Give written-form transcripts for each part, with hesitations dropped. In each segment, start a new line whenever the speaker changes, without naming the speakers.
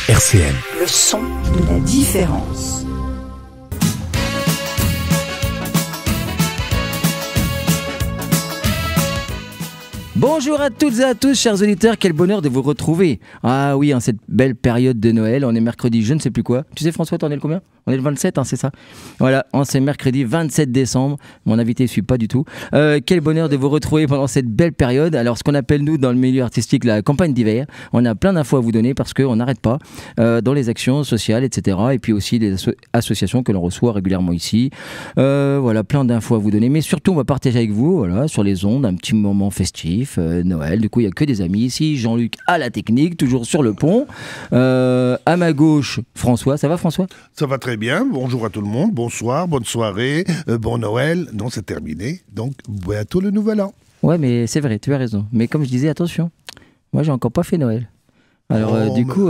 RCN.
Le son de la différence.
Bonjour à toutes et à tous, chers auditeurs, quel bonheur de vous retrouver. Ah oui, en cette belle période de Noël, on est mercredi, je ne sais plus quoi. Tu sais François, t'en es le combien? On est le 27, hein, c'est ça? Voilà, on est mercredi 27 décembre, mon invité ne suit pas du tout. Quel bonheur de vous retrouver pendant cette belle période. Alors ce qu'on appelle nous dans le milieu artistique la campagne d'hiver, on a plein d'infos à vous donner parce qu'on n'arrête pas dans les actions sociales, etc. Et puis aussi des associations que l'on reçoit régulièrement ici. Voilà, plein d'infos à vous donner, mais surtout on va partager avec vous, voilà, sur les ondes, un petit moment festif. Noël, du coup il n'y a que des amis ici. Jean-Luc à la technique, toujours sur le pont. À ma gauche, François. Ça va François?
Ça va très bien, bonjour à tout le monde, bonsoir, bonne soirée, bon Noël. Non, c'est terminé, donc bientôt le nouvel an.
Ouais, mais c'est vrai, tu as raison. Mais comme je disais, attention, moi j'ai encore pas fait Noël. Alors du coup...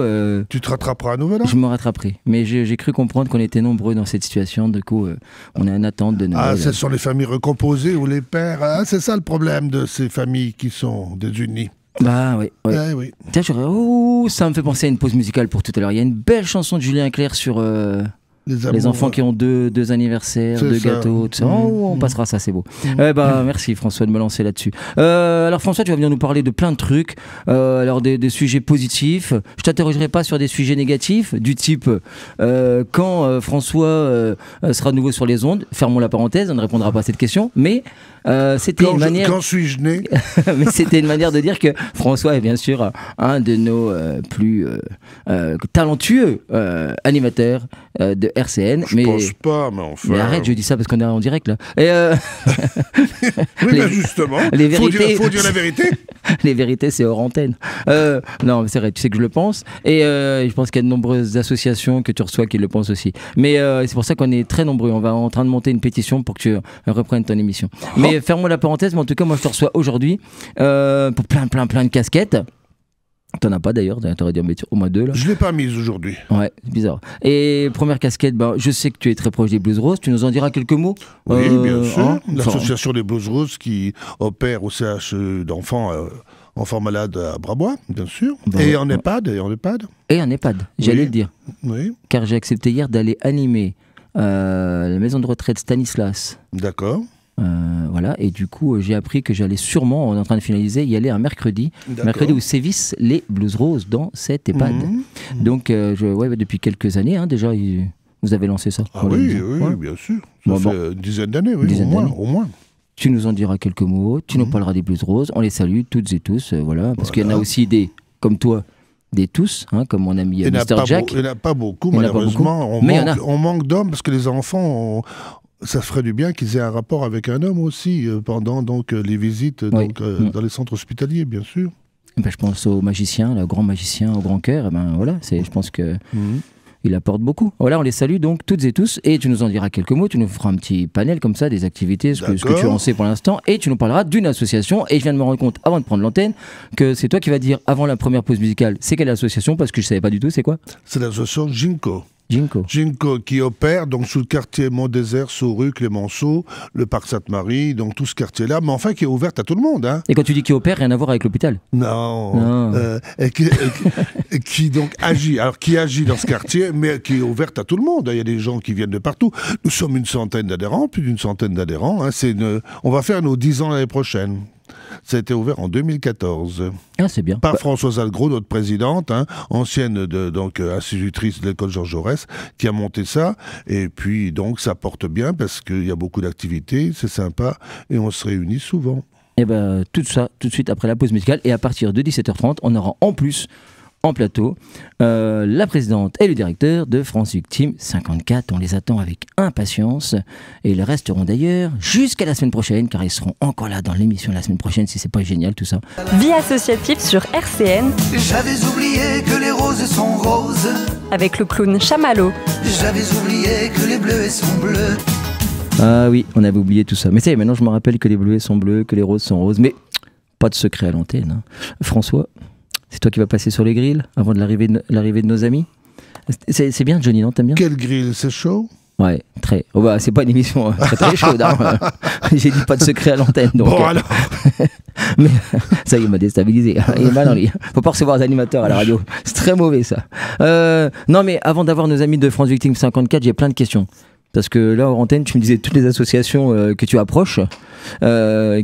tu te rattraperas à nouvel an?
Je me rattraperai. Mais j'ai cru comprendre qu'on était nombreux dans cette situation. Du coup, on est en attente de Noël.
Ah, ce sont les familles recomposées ou les pères. Ah, c'est ça le problème de ces familles qui sont désunies.
Bah oui.
Ouais, oui.
Tiens, ça me fait penser à une pause musicale pour tout à l'heure. Il y a une belle chanson de Julien Clerc sur... les enfants qui ont deux anniversaires, deux gâteaux, tout ça. On passera ça, c'est beau. Merci François de me lancer là-dessus. Alors François, tu vas venir nous parler de plein de trucs. Alors des sujets positifs. Je t'interrogerai pas sur des sujets négatifs, du type quand François sera de nouveau sur les ondes. Fermons la parenthèse, on ne répondra pas à cette question. Mais c'était une manière.
Quand suis-je né?
Mais c'était une manière de dire que François est bien sûr un de nos plus talentueux animateurs de RCN.
Je pense pas, mais enfin...
Mais arrête, je dis ça parce qu'on est en direct là. Et
oui, mais justement, faut dire la vérité.
Les vérités, c'est hors antenne. Non, c'est vrai, tu sais que je le pense. Et je pense qu'il y a de nombreuses associations que tu reçois qui le pensent aussi. Mais c'est pour ça qu'on est très nombreux. On va en train de monter une pétition pour que tu reprennes ton émission. Mais ferme-moi la parenthèse, mais en tout cas, moi je te reçois aujourd'hui pour plein de casquettes. T'en as pas d'ailleurs, t'aurais dû en mettre au moins 2 là.
Je l'ai pas mise aujourd'hui.
Ouais, c'est bizarre. Et première casquette, je sais que tu es très proche des Blues Roses, tu nous en diras quelques mots?
Oui, bien sûr. L'association des Blues Roses qui opère au CH d'enfants enfants malades à Brabois, bien sûr. Et en EHPAD.
Et en EHPAD, j'allais le dire.
Oui.
Car j'ai accepté hier d'aller animer la maison de retraite Stanislas.
D'accord.
Voilà, et du coup j'ai appris que j'allais sûrement, on est en train de finaliser, y aller un mercredi où sévissent les Blues Roses dans cette EHPAD. Donc depuis quelques années déjà, vous avez lancé ça.
Ah oui, bien sûr. Ça fait une dizaine d'années, au moins.
Tu nous en diras quelques mots, tu nous parleras des Blues Roses, on les salue toutes et tous, parce qu'il y en a aussi comme toi, des tous, comme mon ami Mr. Jack.
Il n'y en a pas beaucoup, malheureusement. On manque d'hommes parce que les enfants... Ça ferait du bien qu'ils aient un rapport avec un homme aussi pendant les visites dans les centres hospitaliers, bien sûr.
Je pense au magicien, le grand magicien au grand cœur. Je pense que il apporte beaucoup. Voilà, on les salue donc toutes et tous. Et tu nous en diras quelques mots. Tu nous feras un petit panel comme ça, des activités, ce que tu en sais pour l'instant. Et tu nous parleras d'une association. Et je viens de me rendre compte, avant de prendre l'antenne, que c'est toi qui vas dire, avant la première pause musicale, c'est quelle association? Parce que je ne savais pas du tout, c'est quoi?
C'est l'association Ginko.
Ginko
qui opère donc sous le quartier Mont-Désert, Sauru, Clémenceau, le parc Sainte-Marie, donc tout ce quartier-là, mais enfin qui est ouverte à tout le monde.
Et quand tu dis qui opère, rien à voir avec l'hôpital?
Non. Qui donc agit, alors qui agit dans ce quartier, mais qui est ouverte à tout le monde. Il y a des gens qui viennent de partout. Nous sommes une centaine d'adhérents, plus d'une centaine d'adhérents. On va faire nos 10 ans l'année prochaine. Ça a été ouvert en 2014.
Ah, c'est bien.
Par Françoise Algros, notre présidente, ancienne institutrice de l'école Georges Jaurès, qui a monté ça. Et puis, donc, ça porte bien parce qu'il y a beaucoup d'activités, c'est sympa, et on se réunit souvent.
Et tout ça, tout de suite après la pause musicale. Et à partir de 17h30, on aura en plus... en plateau, la présidente et le directeur de France Victime 54. On les attend avec impatience et ils resteront d'ailleurs jusqu'à la semaine prochaine car ils seront encore là dans l'émission la semaine prochaine si c'est pas génial tout ça.
Vie associative sur RCN.
J'avais oublié que les roses sont roses.
Avec le clown Chamallow.
J'avais oublié que les bleuets sont bleus.
Ah oui, on avait oublié tout ça. Mais ça y est, maintenant je me rappelle que les bleuets sont bleus, que les roses sont roses. Mais pas de secret à l'antenne. François, c'est toi qui vas passer sur les grilles avant de l'arrivée de nos amis? C'est bien, Johnny, non? T'aimes bien?
Quel grill? C'est chaud?
Ouais, très. Oh bah, c'est pas une émission très très chaude. Hein. J'ai dit pas de secret à l'antenne. Donc,
Bon, alors.
Mais ça, il m'a déstabilisé. Il est mal en lui. Faut pas recevoir des animateurs à la radio. C'est très mauvais, ça. Non, mais avant d'avoir nos amis de France Victime 54, j'ai plein de questions. Parce que là, en antenne, tu me disais toutes les associations que tu approches,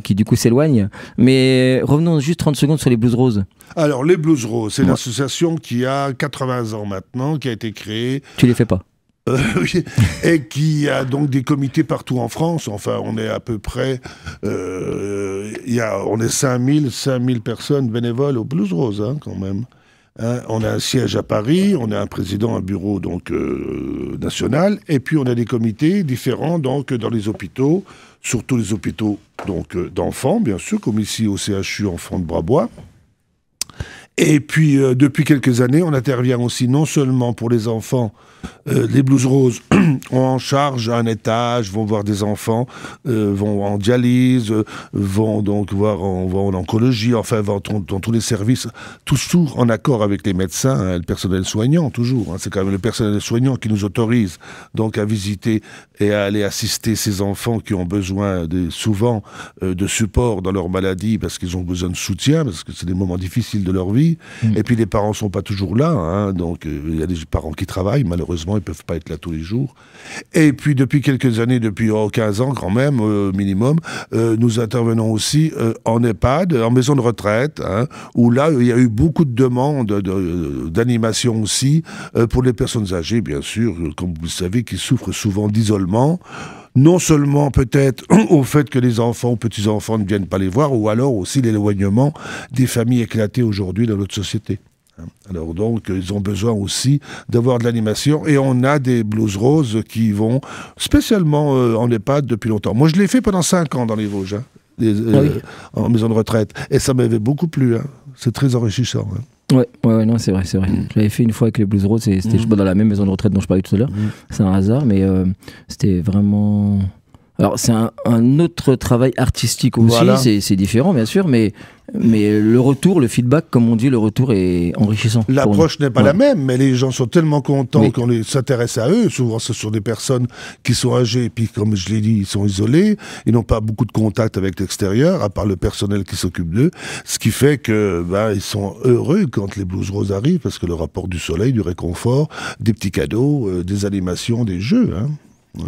qui du coup s'éloignent. Mais revenons juste 30 secondes sur les Blues Roses.
Alors, les Blues Roses, c'est une association qui a 80 ans maintenant, qui a été créée.
Tu les fais pas?
Oui, et qui a donc des comités partout en France. Enfin, on est à peu près... on est 5000 personnes bénévoles au Blues Roses, hein, quand même. Hein, on a un siège à Paris, on a un président, un bureau donc national, et puis on a des comités différents donc dans les hôpitaux, surtout les hôpitaux donc d'enfants, bien sûr, comme ici au CHU Enfants de Brabois. Et puis, depuis quelques années, on intervient aussi non seulement pour les enfants. Les Blues Roses ont en charge un étage, vont voir des enfants, vont en dialyse, vont donc voir vont en oncologie, enfin, vont dans tous les services, toujours en accord avec les médecins, hein, le personnel soignant, toujours. Hein, c'est quand même le personnel soignant qui nous autorise donc à visiter et à aller assister ces enfants qui ont besoin souvent de support dans leur maladie parce qu'ils ont besoin de soutien, parce que c'est des moments difficiles de leur vie. Et puis les parents sont pas toujours là, hein, donc il y a des parents qui travaillent, malheureusement ils peuvent pas être là tous les jours. Et puis depuis quelques années, depuis 15 ans quand même, minimum, nous intervenons aussi en EHPAD, en maison de retraite, hein, où là il y a eu beaucoup de demandes d'animation aussi, pour les personnes âgées bien sûr, comme vous le savez, qui souffrent souvent d'isolement. Non seulement peut-être au fait que les enfants ou petits-enfants ne viennent pas les voir, ou alors aussi l'éloignement des familles éclatées aujourd'hui dans notre société. Alors donc, ils ont besoin aussi d'avoir de l'animation, et on a des Blues Roses qui vont spécialement en EHPAD depuis longtemps. Moi, je l'ai fait pendant 5 ans dans les Vosges, hein, en maison de retraite, et ça m'avait beaucoup plu. Hein. C'est très enrichissant. Hein.
Ouais, non, c'est vrai. Je l'avais fait une fois avec les Blues Roses, c'était dans la même maison de retraite dont je parlais tout à l'heure. C'est un hasard, mais c'était vraiment... Alors, c'est un autre travail artistique aussi, voilà. C'est différent, bien sûr, mais le retour, le feedback, comme on dit, le retour est enrichissant.
L'approche n'est pas la même, mais les gens sont tellement contents qu'on s'intéresse à eux. Souvent, ce sont des personnes qui sont âgées, et puis, comme je l'ai dit, ils sont isolés, ils n'ont pas beaucoup de contact avec l'extérieur, à part le personnel qui s'occupe d'eux, ce qui fait que ils sont heureux quand les Blues Roses arrivent, parce que leur apporte du soleil, du réconfort, des petits cadeaux, des animations, des jeux. Hein. Ouais.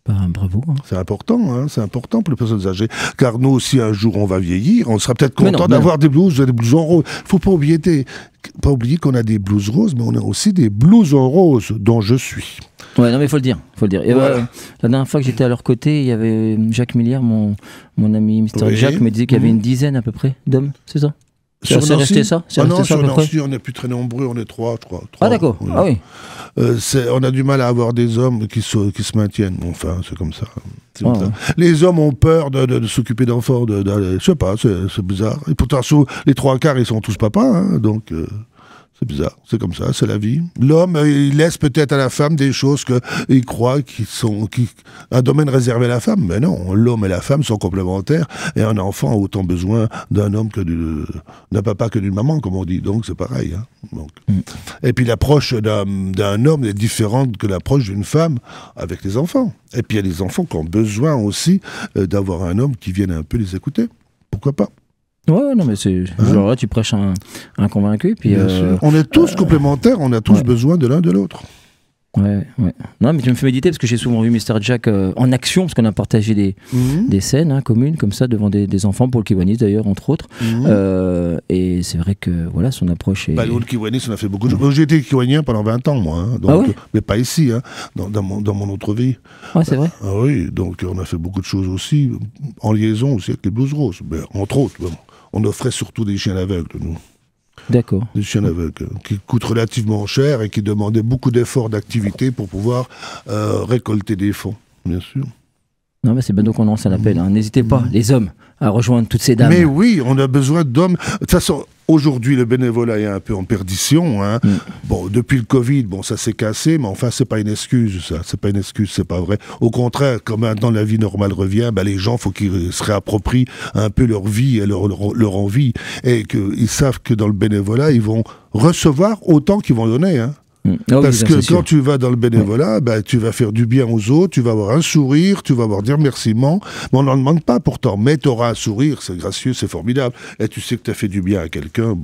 Bravo. Hein.
C'est important pour les personnes âgées. Car nous aussi, un jour, on va vieillir, on sera peut-être content d'avoir des blues en rose. Faut pas oublier qu'on a des blues roses, mais on a aussi des blues en rose, dont je suis.
Ouais, non, mais il faut le dire. Et la dernière fois que j'étais à leur côté, il y avait Jacques Milliard, mon ami Mr. Jacques, me disait qu'il y avait une dizaine à peu près d'hommes, c'est ça? C'est resté ça?
Non, sur Nancy, on n'est plus très nombreux, on est 3, je crois.
Ah d'accord, oui. Ah oui.
On a du mal à avoir des hommes qui se maintiennent. Enfin, c'est comme ça. Comme ça. Les hommes ont peur de s'occuper d'enfants. Je sais pas, c'est bizarre. Et pourtant, les 3/4, ils sont tous papas, hein, donc... C'est bizarre, c'est comme ça, c'est la vie. L'homme, il laisse peut-être à la femme des choses qu'il croit un domaine réservé à la femme. Mais non, l'homme et la femme sont complémentaires, et un enfant a autant besoin d'un homme d'un papa que d'une maman, comme on dit. Donc c'est pareil. Hein. Donc. Et puis l'approche d'un homme est différente que l'approche d'une femme avec les enfants. Et puis il y a des enfants qui ont besoin aussi d'avoir un homme qui vienne un peu les écouter. Pourquoi pas?
Ouais, non, mais c'est genre là, tu prêches un convaincu. Puis,
on est tous complémentaires, on a tous besoin de l'un de l'autre.
Ouais. Non, mais tu me fais méditer parce que j'ai souvent vu Mr. Jack en action, parce qu'on a partagé des scènes communes comme ça devant des enfants, pour le Kiwanis d'ailleurs, entre autres. Et c'est vrai que voilà, son approche est.
Nous, le Kiwanis, on a fait beaucoup de choses. J'ai été Kiwanien pendant 20 ans, moi. Hein, donc, mais pas ici, hein, dans mon autre vie.
Ouais, c'est vrai.
Oui, donc on a fait beaucoup de choses aussi, en liaison aussi avec les Blues Roses. Mais, entre autres, on offrait surtout des chiens aveugles, nous.
D'accord.
Des chiens aveugles qui coûtent relativement cher et qui demandaient beaucoup d'efforts d'activité pour pouvoir récolter des fonds, bien sûr.
Non, mais c'est bien, donc on lance un appel. Hein. N'hésitez pas, les hommes, à rejoindre toutes ces dames.
Mais oui, on a besoin d'hommes. De toute façon, aujourd'hui, le bénévolat est un peu en perdition. Hein. Bon, depuis le Covid, ça s'est cassé, mais enfin, c'est pas une excuse, ça. C'est pas une excuse, c'est pas vrai. Au contraire, quand maintenant la vie normale revient, les gens, faut qu'ils se réapproprient un peu leur vie et leur envie. Et qu'ils savent que dans le bénévolat, ils vont recevoir autant qu'ils vont donner. Hein.
Ah oui,
Parce
ça,
que
c'est sûr.
quand tu vas dans le bénévolat, tu vas faire du bien aux autres, tu vas avoir un sourire, tu vas avoir des remerciements. Mais on n'en demande pas pourtant. Mais tu auras un sourire, c'est gracieux, c'est formidable. Et tu sais que tu as fait du bien à quelqu'un.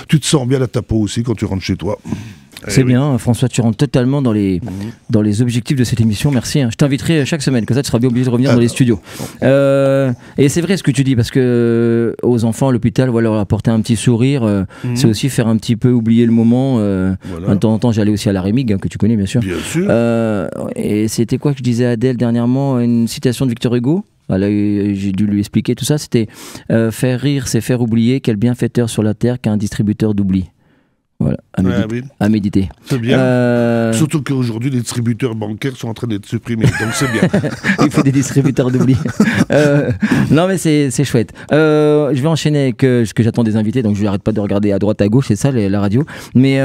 Tu te sens bien à ta peau aussi quand tu rentres chez toi.
C'est
oui.
bien, François, tu rentres totalement dans les objectifs de cette émission. Merci. Je t'inviterai chaque semaine, comme ça tu seras bien obligé de revenir dans les studios. Et c'est vrai ce que tu dis, parce que aux enfants, à l'hôpital, voilà, leur apporter un petit sourire, c'est aussi faire un petit peu oublier le moment.
Voilà.
De temps en temps, j'allais aussi à la Rémig, que tu connais bien sûr.
Bien sûr.
Et c'était quoi que je disais à Adèle dernièrement, une citation de Victor Hugo. Voilà, j'ai dû lui expliquer tout ça. C'était faire rire, c'est faire oublier. Quel bienfaiteur sur la terre qu'un distributeur d'oubli. Voilà, à méditer.
C'est bien. Surtout qu'aujourd'hui, les distributeurs bancaires sont en train d'être supprimés, donc c'est bien.
Il faut des distributeurs d'oubli. Non, mais c'est chouette. Je vais enchaîner avec ce que j'attends des invités, donc je n'arrête pas de regarder à droite, à gauche, c'est ça la radio. Mais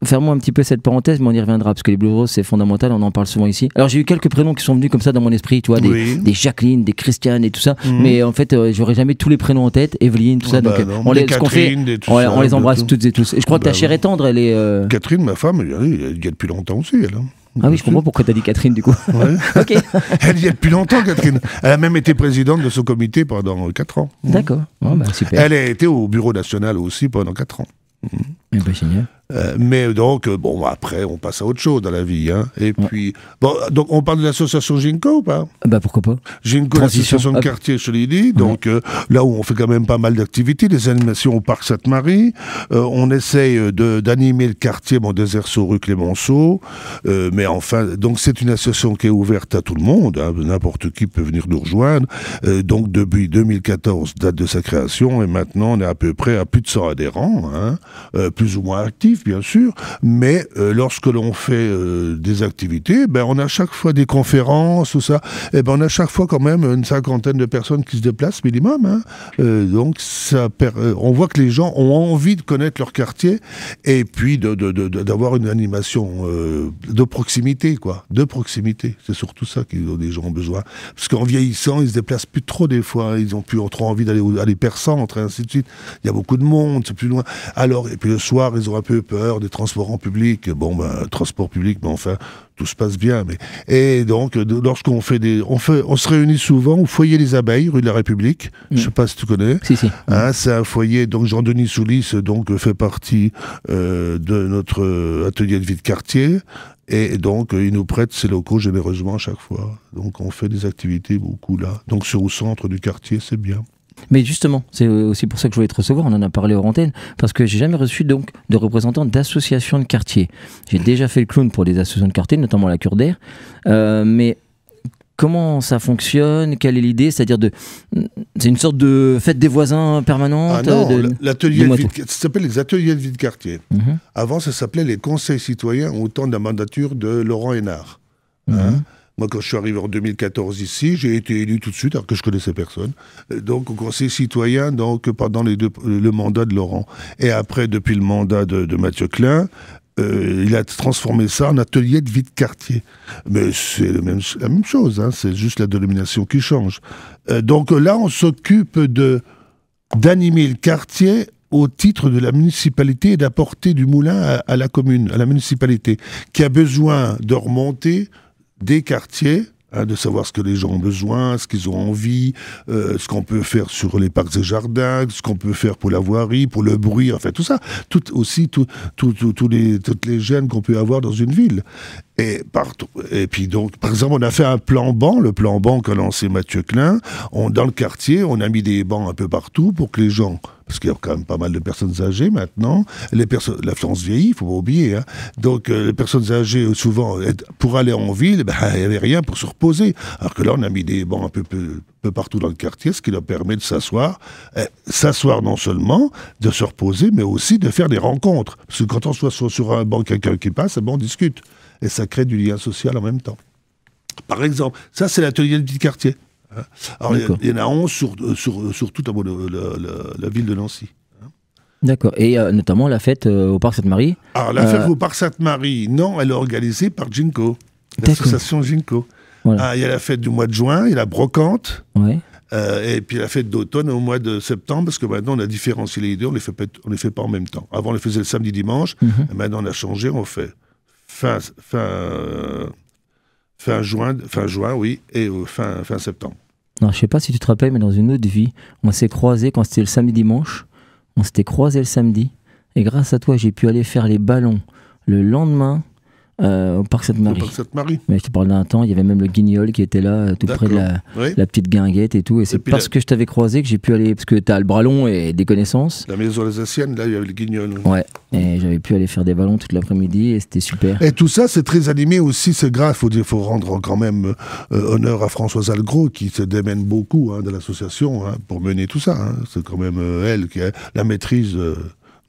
fermons un petit peu cette parenthèse, mais on y reviendra, parce que les Blue Roses, c'est fondamental, on en parle souvent ici. Alors j'ai eu quelques prénoms qui sont venus comme ça dans mon esprit, tu vois, des Jacqueline, des Christiane et tout ça, mais en fait, j'aurais jamais tous les prénoms en tête, Evelyne, tout ça, donc on les embrasse toutes et tous. Et je crois que ta chère et tendre, elle est...
Catherine, ma femme, elle y a depuis longtemps aussi, elle.
Ah oui, je comprends pourquoi tu as dit Catherine, du coup.
Ouais.
Ok.
Elle y est depuis longtemps, Catherine. Elle a même été présidente de ce comité pendant 4 ans.
D'accord. Oh, super.
Elle a été au bureau national aussi pendant 4 ans.
Eh ben, génial.
Mais donc, après, on passe à autre chose dans la vie. Hein. Et puis, donc on parle de l'association Ginko ou pas?
Bah pourquoi pas.
Ginko, l'association de quartier, je l'ai dit. Donc, là où on fait quand même pas mal d'activités, des animations au parc Sainte-Marie. On essaye d'animer le quartier Mont-Désert rue Clémenceau. Mais enfin, donc c'est une association qui est ouverte à tout le monde. Hein. N'importe qui peut venir nous rejoindre. Donc, depuis 2014, date de sa création. Et maintenant, on est à peu près à plus de 100 adhérents. Hein. Plus ou moins actifs, bien sûr, mais lorsque l'on fait des activités, on a chaque fois des conférences, tout ça, et on a chaque fois quand même une 50aine de personnes qui se déplacent minimum. Hein. Donc on voit que les gens ont envie de connaître leur quartier et puis d'avoir une animation de proximité, quoi. De proximité. C'est surtout ça que les gens ont besoin. Parce qu'en vieillissant, ils se déplacent plus trop des fois. Ils ont plus trop envie d'aller à l'hypercentre et ainsi de suite. Il y a beaucoup de monde, c'est plus loin. Alors, et puis le soir, ils ont un peu peur des transports en public. Transport public, mais enfin, tout se passe bien. Et donc, lorsqu'on fait on se réunit souvent au foyer des Abeilles, rue de la République. Je ne sais pas si tu connais.
Si.
Hein, c'est un foyer, donc Jean-Denis Soulis fait partie de notre atelier de vie de quartier. Et donc, il nous prête ses locaux généreusement à chaque fois. Donc, on fait des activités beaucoup là. Donc, au centre du quartier, c'est bien.
Mais justement, c'est aussi pour ça que je voulais te recevoir, on en a parlé hors antenne, parce que j'ai jamais reçu donc de représentants d'associations de quartier. J'ai déjà fait le clown pour des associations de quartier, notamment la Cure d'Air, mais comment ça fonctionne? Quelle est l'idée? C'est-à-dire c'est une sorte de fête des voisins permanente?
Ah non, l'atelier de vie ça s'appelle les ateliers de vie de quartier. Avant, ça s'appelait les conseils citoyens au temps de la mandature de Laurent Hénard. Moi, quand je suis arrivé en 2014 ici, j'ai été élu tout de suite, alors que je connaissais personne. Donc, au conseil citoyen, pendant le mandat de Laurent. Et après, depuis le mandat de Mathieu Klein, il a transformé ça en atelier de vie de quartier. Mais c'est la même chose, hein, c'est juste la dénomination qui change. Donc là, on s'occupe d'animer le quartier au titre de la municipalité et d'apporter du moulin à la commune, à la municipalité, qui a besoin de remonter des quartiers, de savoir ce que les gens ont besoin, ce qu'ils ont envie, ce qu'on peut faire sur les parcs et jardins, ce qu'on peut faire pour la voirie, pour le bruit, enfin tout ça, toutes les gènes qu'on peut avoir dans une ville. Et puis donc, par exemple, on a fait un plan banc, le plan banc qu'a lancé Mathieu Klein. Dans le quartier, on a mis des bancs un peu partout pour que les gens, parce qu'il y a quand même pas mal de personnes âgées maintenant, la France vieillit, il faut pas oublier. Hein. Donc les personnes âgées, souvent, pour aller en ville, il n'y avait rien pour se reposer. Alors que là, on a mis des bancs un peu partout dans le quartier, ce qui leur permet de s'asseoir. S'asseoir non seulement, de se reposer, mais aussi de faire des rencontres. Parce que quand on soit sur un banc, quelqu'un qui passe, on discute. Et ça crée du lien social en même temps. Par exemple, ça c'est l'atelier de vie de quartier. Alors il y en a 11 sur toute la ville de Nancy.
D'accord. Et notamment la fête au Parc Sainte-Marie.
Alors la fête au Parc Sainte-Marie, non, elle est organisée par Ginko, l'association Ginko. Voilà. Il y a la fête du mois de juin, il y a la brocante.
Ouais.
Et puis la fête d'automne au mois de septembre, parce que maintenant on a différencié les deux, on les fait pas en même temps. Avant on les faisait le samedi dimanche, et maintenant on a changé, on fait fin juin, oui, et fin septembre.
Non, je sais pas si tu te rappelles, mais dans une autre vie, on s'est croisés quand c'était le samedi dimanche. On s'était croisés le samedi. Et grâce à toi, j'ai pu aller faire les ballons le lendemain au Parc Sainte-Marie. Mais je te parle d'un temps, il y avait même le Guignol qui était là, tout près de la petite guinguette et tout. Et c'est parce que je t'avais croisé que j'ai pu aller, parce que tu as le bras long et des connaissances.
La maison alsacienne, là, il y avait le Guignol.
Ouais, et j'avais pu aller faire des ballons toute l'après-midi et c'était super.
Et tout ça, c'est très animé aussi, c'est grave. Il faut rendre quand même honneur à Françoise Algros qui se démène beaucoup de l'association pour mener tout ça. C'est quand même elle qui a la maîtrise.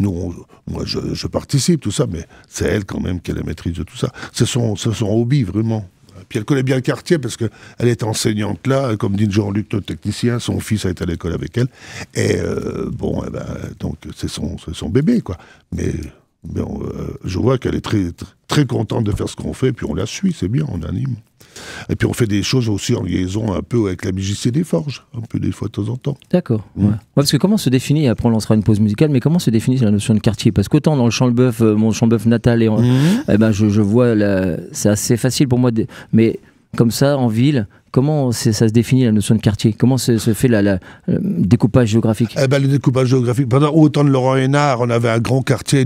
Moi, je participe, tout ça, mais c'est elle quand même qui a la maîtrise de tout ça. C'est son hobby, vraiment. Puis elle connaît bien le quartier parce qu'elle est enseignante là, comme dit Jean-Luc, notre technicien, son fils a été à l'école avec elle. Et donc c'est son bébé, quoi. Mais je vois qu'elle est très, très contente de faire ce qu'on fait, puis on la suit, c'est bien, on anime. Et puis on fait des choses aussi en liaison un peu avec la MJC des Forges, un peu des fois de temps en temps.
D'accord. Ouais, parce que comment se définit, après on lancera une pause musicale, mais comment se définit la notion de quartier? Parce qu'autant dans le Champ-le-Bœuf, mon Champ-le-Bœuf natal, je vois, c'est assez facile pour moi, mais comme ça, en ville, comment ça se définit la notion de quartier? Comment se fait le découpage géographique?
Le découpage géographique, pendant autant de Laurent Hénard, on avait un grand quartier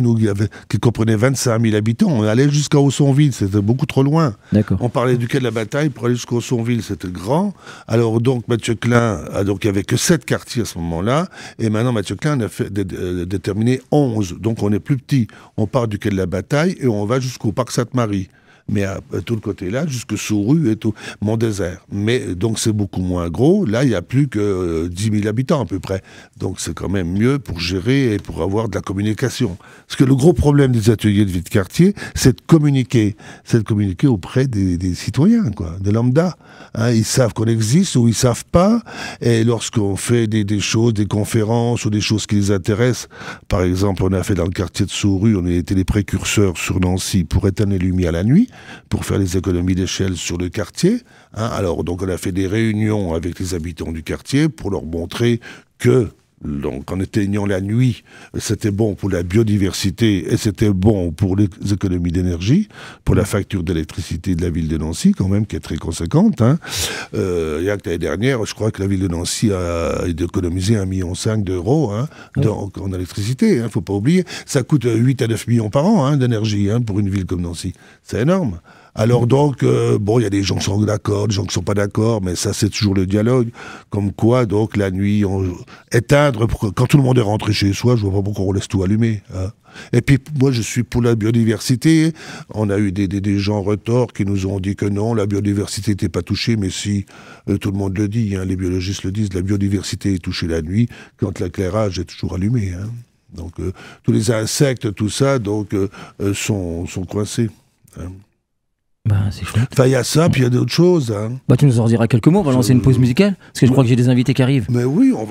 qui comprenait 25 000 habitants. On allait jusqu'à Aussonville, c'était beaucoup trop loin. On parlait du quai de la Bataille pour aller jusqu'à Aussonville, c'était grand. Alors donc Mathieu Klein, il n'y avait que 7 quartiers à ce moment-là, et maintenant Mathieu Klein a fait déterminé 11. Donc on est plus petit. On part du quai de la Bataille et on va jusqu'au Parc Sainte-Marie. Mais à tout le côté là, jusque Souru et tout, Mont-Désert. Mais donc c'est beaucoup moins gros. Là, il n'y a plus que 10 000 habitants à peu près. Donc c'est quand même mieux pour gérer et pour avoir de la communication. Parce que le gros problème des ateliers de vie de quartier, c'est de communiquer. C'est de communiquer auprès des citoyens, quoi, des lambda. Ils savent qu'on existe ou ils savent pas. Et lorsqu'on fait des choses, des conférences ou des choses qui les intéressent, par exemple, on a fait dans le quartier de Souru, on a été les précurseurs sur Nancy pour éteindre les lumières la nuit, pour faire des économies d'échelle sur le quartier. Alors, donc, on a fait des réunions avec les habitants du quartier pour leur montrer que, donc, en éteignant la nuit, c'était bon pour la biodiversité et c'était bon pour les économies d'énergie, pour la facture d'électricité de la ville de Nancy, quand même, qui est très conséquente. Il y a que l'année dernière, je crois que la ville de Nancy a économisé 1,5 million d'euros en électricité. Il ne faut pas oublier. Ça coûte 8 à 9 millions par an d'énergie pour une ville comme Nancy. C'est énorme. Alors donc, il y a des gens qui sont d'accord, des gens qui ne sont pas d'accord, mais ça c'est toujours le dialogue. Comme quoi, donc, la nuit, éteindre, quand tout le monde est rentré chez soi, je vois pas pourquoi on laisse tout allumé. Et puis, moi je suis pour la biodiversité. On a eu des gens retors qui nous ont dit que non, la biodiversité n'était pas touchée, mais si, tout le monde le dit, les biologistes le disent, la biodiversité est touchée la nuit, quand l'éclairage est toujours allumé. Donc, tous les insectes, tout ça, donc, sont coincés.
C'est chouette.
Il y a ça, puis il y a d'autres choses.
Tu nous en diras quelques mots, on va lancer une pause musicale, parce que je crois que j'ai des invités qui arrivent.
Mais oui, on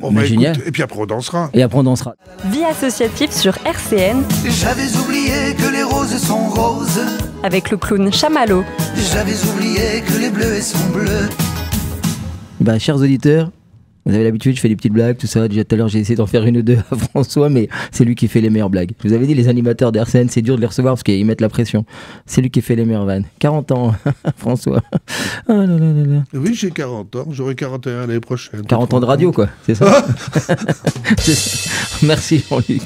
va écouter, et puis après on dansera.
Vie associative sur RCN.
J'avais oublié que les roses sont roses.
Avec le clown Chamallow.
J'avais oublié que les bleus sont bleus.
Chers auditeurs, vous avez l'habitude, je fais des petites blagues, tout ça. Déjà tout à l'heure, j'ai essayé d'en faire une ou deux à François, mais c'est lui qui fait les meilleures blagues. Je vous avais dit, les animateurs d'RCN, c'est dur de les recevoir parce qu'ils mettent la pression. C'est lui qui fait les meilleures vannes. 40 ans, François.
Oui, j'ai 40 ans. J'aurai 41 l'année prochaine.
40 ans de radio, quoi. C'est ça. Merci, Jean-Luc.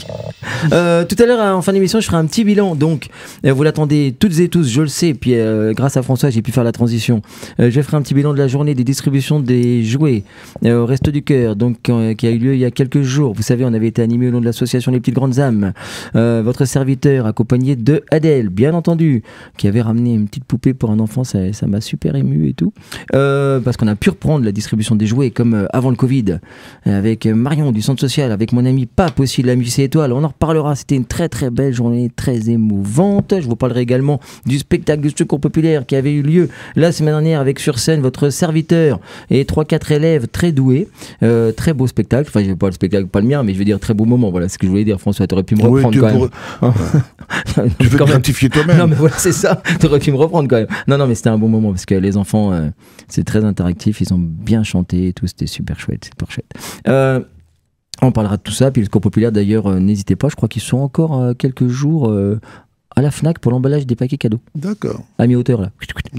Tout à l'heure, en fin d'émission, je ferai un petit bilan. Donc, vous l'attendez toutes et tous, je le sais. Puis, grâce à François, j'ai pu faire la transition. Je ferai un petit bilan de la journée des distributions des jouets au Resto du Cœur, donc qui a eu lieu il y a quelques jours. Vous savez, on avait été animé au nom de l'association Les Petites Grandes Âmes. Votre serviteur, accompagné de Adèle, bien entendu, qui avait ramené une petite poupée pour un enfant. Ça m'a super ému et tout. Parce qu'on a pu reprendre la distribution des jouets comme avant le Covid, avec Marion du Centre Social, avec mon ami Pape aussi de la MJC Étoile. On en reparlera. C'était une très très belle journée, très émouvante. Je vous parlerai également du spectacle du Secours Populaire qui avait eu lieu la semaine dernière avec sur scène votre serviteur et 3-4 élèves très doués. Très beau spectacle. Enfin, je veux pas le spectacle, pas le mien, mais je veux dire très beau moment. Voilà, c'est ce que je voulais dire. François, t'aurais pu me reprendre quand même.
Tu veux gratifier toi-même.
Non, mais voilà, c'est ça. T'aurais pu me reprendre quand même. Non, mais c'était un bon moment parce que les enfants, c'est très interactif. Ils ont bien chanté et tout. C'était super chouette. On parlera de tout ça. Puis le Secours Populaire, d'ailleurs, n'hésitez pas. Je crois qu'ils sont encore quelques jours à la FNAC pour l'emballage des paquets cadeaux.
D'accord.
À mi-hauteur, là.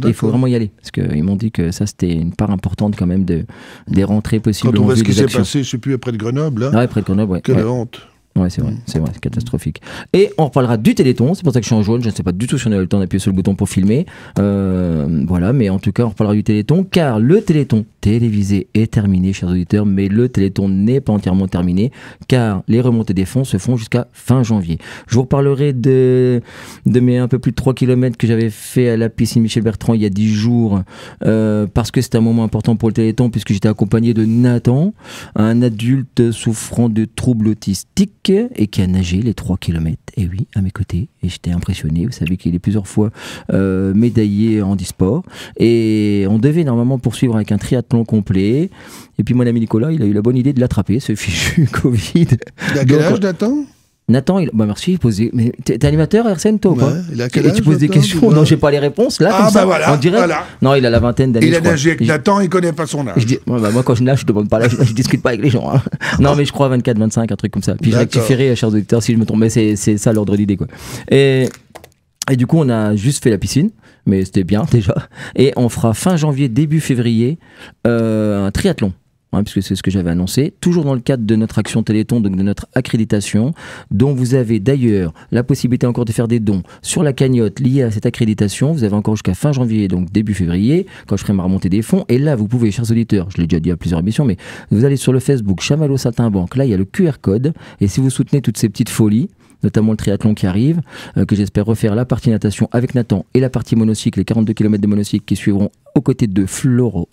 Et il faut vraiment y aller. Parce qu'ils m'ont dit que ça, c'était une part importante quand même des rentrées possibles.
Quand on voit ce qui s'est passé, je sais plus, près de Grenoble. Là.
Ah ouais, près de Grenoble, ouais.
Quelle honte.
Ouais, c'est vrai, c'est catastrophique. Et on reparlera du Téléthon, c'est pour ça que je suis en jaune, je ne sais pas du tout si on a eu le temps d'appuyer sur le bouton pour filmer. Voilà, mais en tout cas, on reparlera du Téléthon, car le Téléthon télévisé est terminé, chers auditeurs, mais le Téléthon n'est pas entièrement terminé, car les remontées des fonds se font jusqu'à fin janvier. Je vous reparlerai de mes un peu plus de 3 km que j'avais fait à la piscine Michel Bertrand il y a 10 jours, parce que c'était un moment important pour le Téléthon, puisque j'étais accompagné de Nathan, un adulte souffrant de troubles autistiques, et qui a nagé les 3 km, et oui, à mes côtés, et j'étais impressionné. Vous savez qu'il est plusieurs fois médaillé en handisport, et on devait normalement poursuivre avec un triathlon complet, et puis mon ami Nicolas, il a eu la bonne idée de l'attraper, ce fichu Covid.
Il a quel âge,
Nathan, merci, il posait. Mais t'es animateur, Arsène, toi ou pas?
Il a quel âge,
tu poses des questions. Non, j'ai pas les réponses là. Comme ça,
voilà,
on dirait.
Voilà.
Non, il a la vingtaine d'années.
Il a nagé avec Nathan, il connaît pas son âge.
Moi, quand je nage, je demande pas l'âge, je discute pas avec les gens. Hein. Non, mais je crois 24, 25, un truc comme ça. Puis je rectifierai, chers auditeurs, si je me trompe. Mais c'est ça l'ordre d'idée, quoi. Et du coup, on a juste fait la piscine, mais c'était bien déjà. Et on fera fin janvier, début février, un triathlon. Hein, puisque c'est ce que j'avais annoncé, toujours dans le cadre de notre action Téléthon, donc de notre accréditation, dont vous avez d'ailleurs la possibilité encore de faire des dons sur la cagnotte liée à cette accréditation. Vous avez encore jusqu'à fin janvier, donc début février, quand je ferai ma remontée des fonds. Et là, vous pouvez, chers auditeurs, je l'ai déjà dit à plusieurs émissions, mais vous allez sur le Facebook Chamallow Saltimbanque, là il y a le QR code, et si vous soutenez toutes ces petites folies, notamment le triathlon qui arrive, que j'espère refaire la partie natation avec Nathan et la partie monocycle, les 42 km de monocycle qui suivront aux côtés de Flo,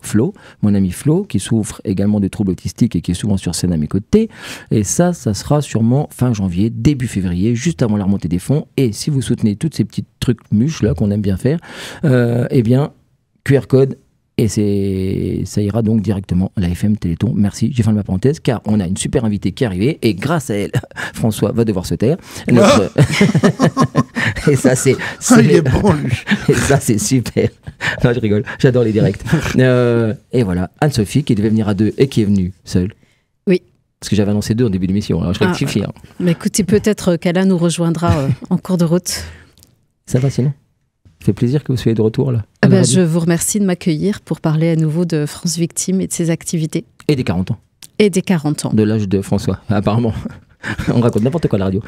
mon ami Flo, qui souffre également de troubles autistiques et qui est souvent sur scène à mes côtés. Et ça sera sûrement fin janvier, début février, juste avant la remontée des fonds. Et si vous soutenez toutes ces petites trucs mûches là qu'on aime bien faire, eh bien, QR code. Et ça ira donc directement à la FM Téléthon. Merci, j'ai fermé ma parenthèse, car on a une super invitée qui est arrivée, et grâce à elle, François va devoir se taire. Et ça, c'est...
il est bon, lui.
Et ça, c'est super. Non, je rigole, j'adore les directs. Et voilà, Anne-Sophie, qui devait venir à 2 et qui est venue seule.
Oui.
Parce que j'avais annoncé 2 en début d'émission, alors je rectifie. Hein.
Mais écoutez, peut-être qu'Alain nous rejoindra en cours de route.
Ça va sinon? Ça fait plaisir que vous soyez de retour là.
Je vous remercie de m'accueillir pour parler à nouveau de France Victime et de ses activités.
Et des 40 ans.
Et des 40 ans.
De l'âge de François, apparemment. On raconte n'importe quoi à la radio.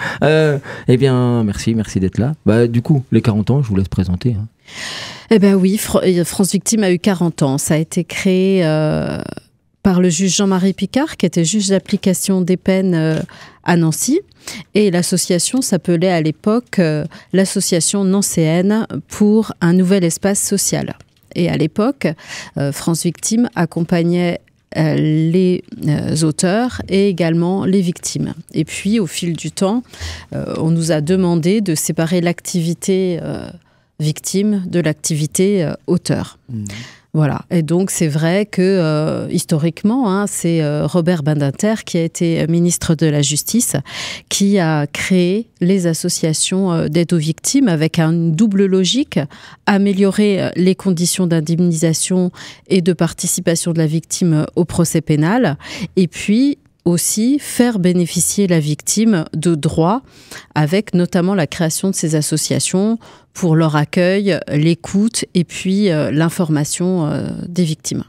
Eh bien, merci d'être là. Du coup, les 40 ans, je vous laisse présenter. Hein.
Eh bien oui, France Victime a eu 40 ans. Ça a été créé par le juge Jean-Marie Picard, qui était juge d'application des peines à Nancy. Et l'association s'appelait à l'époque l'association nancéenne pour un nouvel espace social. Et à l'époque, France Victime accompagnait les auteurs et également les victimes. Et puis, au fil du temps, on nous a demandé de séparer l'activité victime de l'activité auteur. Voilà. Et donc, c'est vrai que, historiquement, c'est Robert Badinter, qui a été ministre de la Justice, qui a créé les associations d'aide aux victimes avec une double logique: améliorer les conditions d'indemnisation et de participation de la victime au procès pénal, et puis aussi faire bénéficier la victime de droits, avec notamment la création de ces associations pour leur accueil, l'écoute et puis l'information des victimes.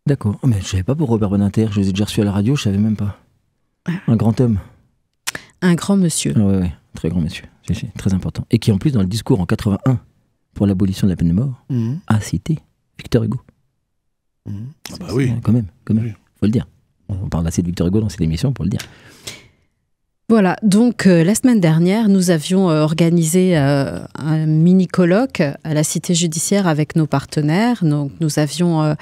D'accord. Mais je ne savais pas pour Robert Badinter. Je les ai déjà reçus à la radio, je ne savais même pas. Un grand homme.
Un grand monsieur.
Oui, très grand monsieur. C'est très important. Et qui, en plus, dans le discours en 81 pour l'abolition de la peine de mort, a cité Victor Hugo.
Oui.
Quand même. Oui. Faut le dire. On parle assez de Victor Hugo dans cette émission pour le dire.
Voilà, donc la semaine dernière, nous avions organisé un mini-colloque à la Cité judiciaire avec nos partenaires. Donc, nous avions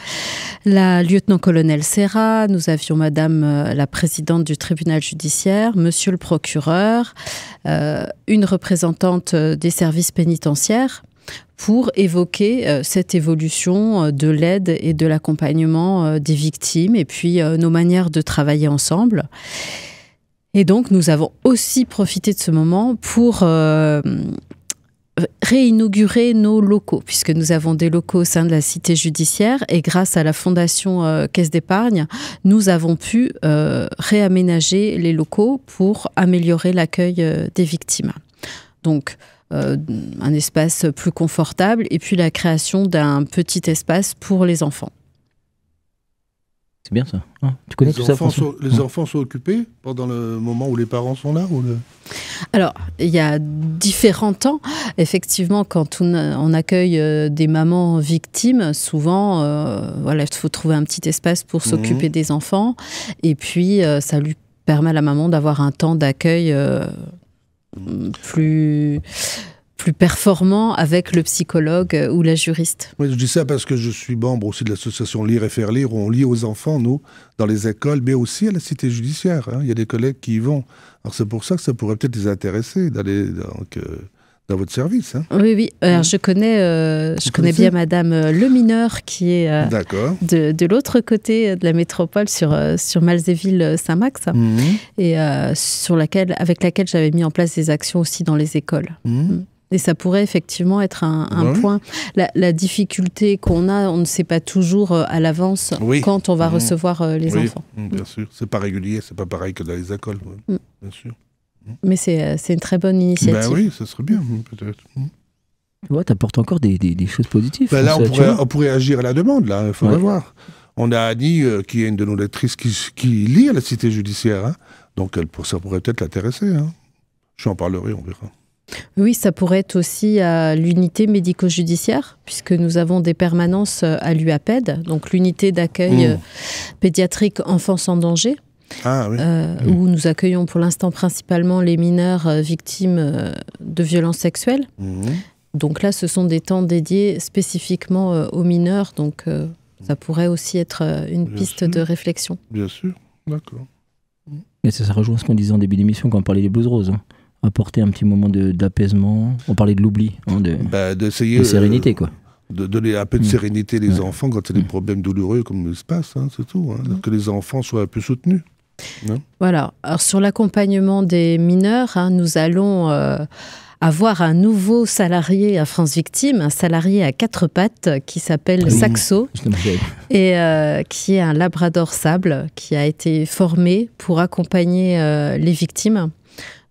la lieutenant-colonel Serra, nous avions madame la présidente du tribunal judiciaire, monsieur le procureur, une représentante des services pénitentiaires. pour évoquer cette évolution de l'aide et de l'accompagnement des victimes et puis nos manières de travailler ensemble. Et donc, nous avons aussi profité de ce moment pour réinaugurer nos locaux, puisque nous avons des locaux au sein de la cité judiciaire et grâce à la fondation Caisse d'épargne, nous avons pu réaménager les locaux pour améliorer l'accueil des victimes. Donc, un espace plus confortable et puis la création d'un petit espace pour les enfants.
C'est bien ça. Tu connais tout ça, François ?
Les enfants sont occupés pendant le moment où les parents sont là
Alors, il y a différents temps. Effectivement, quand on accueille des mamans victimes, souvent, il faut trouver un petit espace pour s'occuper des enfants. Et puis, ça lui permet à la maman d'avoir un temps d'accueil plus performant avec le psychologue ou la juriste.
Oui, je dis ça parce que je suis membre aussi de l'association Lire et Faire Lire, où on lit aux enfants, nous, dans les écoles, mais aussi à la cité judiciaire. Il y a des collègues qui y vont. Alors c'est pour ça que ça pourrait peut-être les intéresser d'aller dans votre service.
Oui. Alors je connais bien Madame Lemineur, qui est de l'autre côté de la métropole, sur Malzéville-Saint-Max, et avec laquelle j'avais mis en place des actions aussi dans les écoles. Et ça pourrait effectivement être un point. La difficulté qu'on a, on ne sait pas toujours à l'avance quand on va recevoir les enfants.
Bien sûr, c'est pas régulier, c'est pas pareil que dans les écoles. Bien sûr.
Mais c'est une très bonne initiative.
Oui, ça serait bien, peut-être.
Tu vois, t'apportes encore des choses positives.
Là, on pourrait agir à la demande, là, il faudrait voir. On a Annie, qui est une de nos lectrices, qui lit à la cité judiciaire. Donc, ça pourrait peut-être l'intéresser. Je en parlerai, on verra.
Oui, ça pourrait être aussi à l'unité médico-judiciaire, puisque nous avons des permanences à l'UAPED, donc l'unité d'accueil pédiatrique enfants sans danger, où nous accueillons pour l'instant principalement les mineurs victimes de violences sexuelles. Donc là, ce sont des temps dédiés spécifiquement aux mineurs, donc ça pourrait aussi être une piste de réflexion.
Bien sûr, d'accord.
Mais ça rejoint ce qu'on disait en début d'émission quand on parlait des blues roses. Apporter un petit moment d'apaisement. On parlait de l'oubli,
d'essayer
de sérénité, quoi.
De donner un peu de sérénité aux enfants quand il y a des problèmes douloureux comme il se passe, c'est tout. Que les enfants soient un peu soutenus.
Voilà. Alors sur l'accompagnement des mineurs, nous allons avoir un nouveau salarié à France Victime, un salarié à 4 pattes qui s'appelle Saxo et qui est un labrador sable qui a été formé pour accompagner les victimes.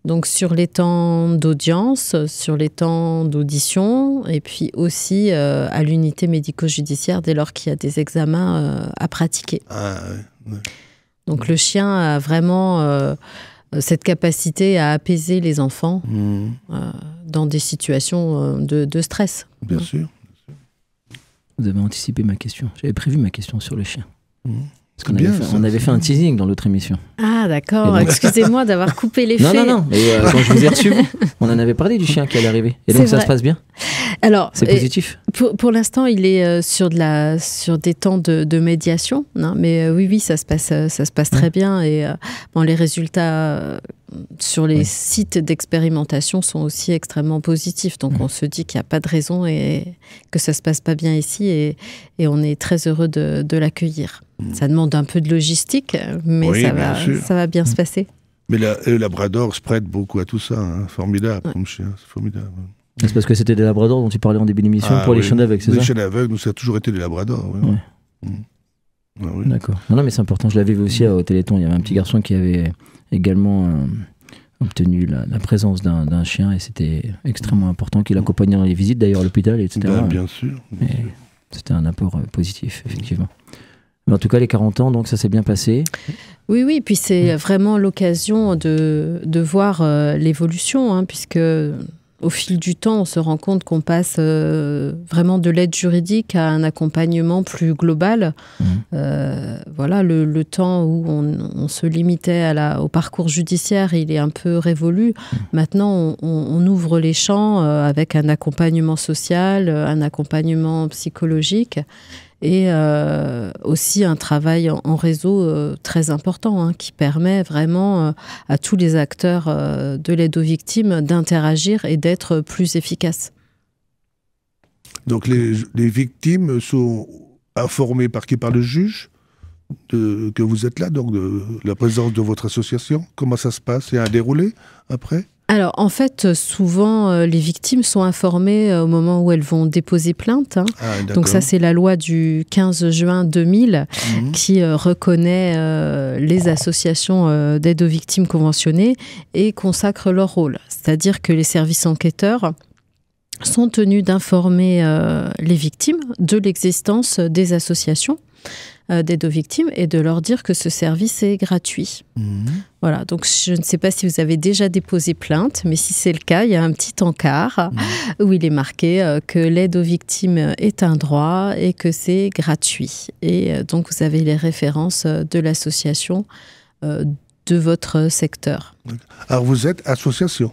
Donc sur les temps d'audience, sur les temps d'audition, et puis aussi à l'unité médico-judiciaire dès lors qu'il y a des examens à pratiquer. Donc le chien a vraiment cette capacité à apaiser les enfants dans des situations de stress.
Bien sûr.
Vous avez anticipé ma question. J'avais prévu ma question sur le chien. Parce qu'on avait fait un teasing dans l'autre émission.
Ah d'accord, excusez-moi d'avoir coupé les faits.
Non, mais quand je vous ai reçu, on en avait parlé du chien qui allait arriver. Et donc ça se passe bien. Alors, c'est positif.
Pour l'instant, il est sur des temps de médiation, mais oui, ça se passe très bien. Et les résultats sur les sites d'expérimentation sont aussi extrêmement positifs. Donc on se dit qu'il n'y a pas de raison et que ça se passe pas bien ici, et on est très heureux de l'accueillir. Ça demande un peu de logistique, mais ça va bien se passer.
Mais le labrador se prête beaucoup à tout ça, formidable comme chien, c'est formidable.
C'est parce que c'était des labradors dont tu parlais en début d'émission pour les chiens d'aveugles, c'est ça ?
Les chiens d'aveugles, nous, ça a toujours été des labradors.
D'accord. Non, mais c'est important. Je l'avais vu aussi au Téléthon. Il y avait un petit garçon qui avait également obtenu la présence d'un chien, et c'était extrêmement important, qu'il accompagnait dans les visites d'ailleurs à l'hôpital, etc.
Bien sûr.
C'était un apport positif, effectivement. Mais en tout cas, les 40 ans, donc ça s'est bien passé.
Oui, puis c'est vraiment l'occasion de voir l'évolution, puisque au fil du temps, on se rend compte qu'on passe vraiment de l'aide juridique à un accompagnement plus global. Voilà, le temps où on se limitait au parcours judiciaire, il est un peu révolu. Maintenant, on ouvre les champs avec un accompagnement social, un accompagnement psychologique, et aussi un travail en réseau très important, qui permet vraiment à tous les acteurs de l'aide aux victimes d'interagir et d'être plus efficaces.
Donc les victimes sont informées par qui? Par le juge que vous êtes là, donc de la présence de votre association? Comment ça se passe? Il y a un déroulé après?
Alors, en fait, souvent, les victimes sont informées au moment où elles vont déposer plainte. Hein. Donc ça, c'est la loi du 15 juin 2000 qui reconnaît les associations d'aide aux victimes conventionnées et consacre leur rôle. C'est-à-dire que les services enquêteurs sont tenus d'informer les victimes de l'existence des associations d'aide aux victimes et de leur dire que ce service est gratuit. Voilà, donc je ne sais pas si vous avez déjà déposé plainte, mais si c'est le cas, il y a un petit encart où il est marqué que l'aide aux victimes est un droit et que c'est gratuit. Et donc vous avez les références de l'association de votre secteur.
Alors vous êtes association?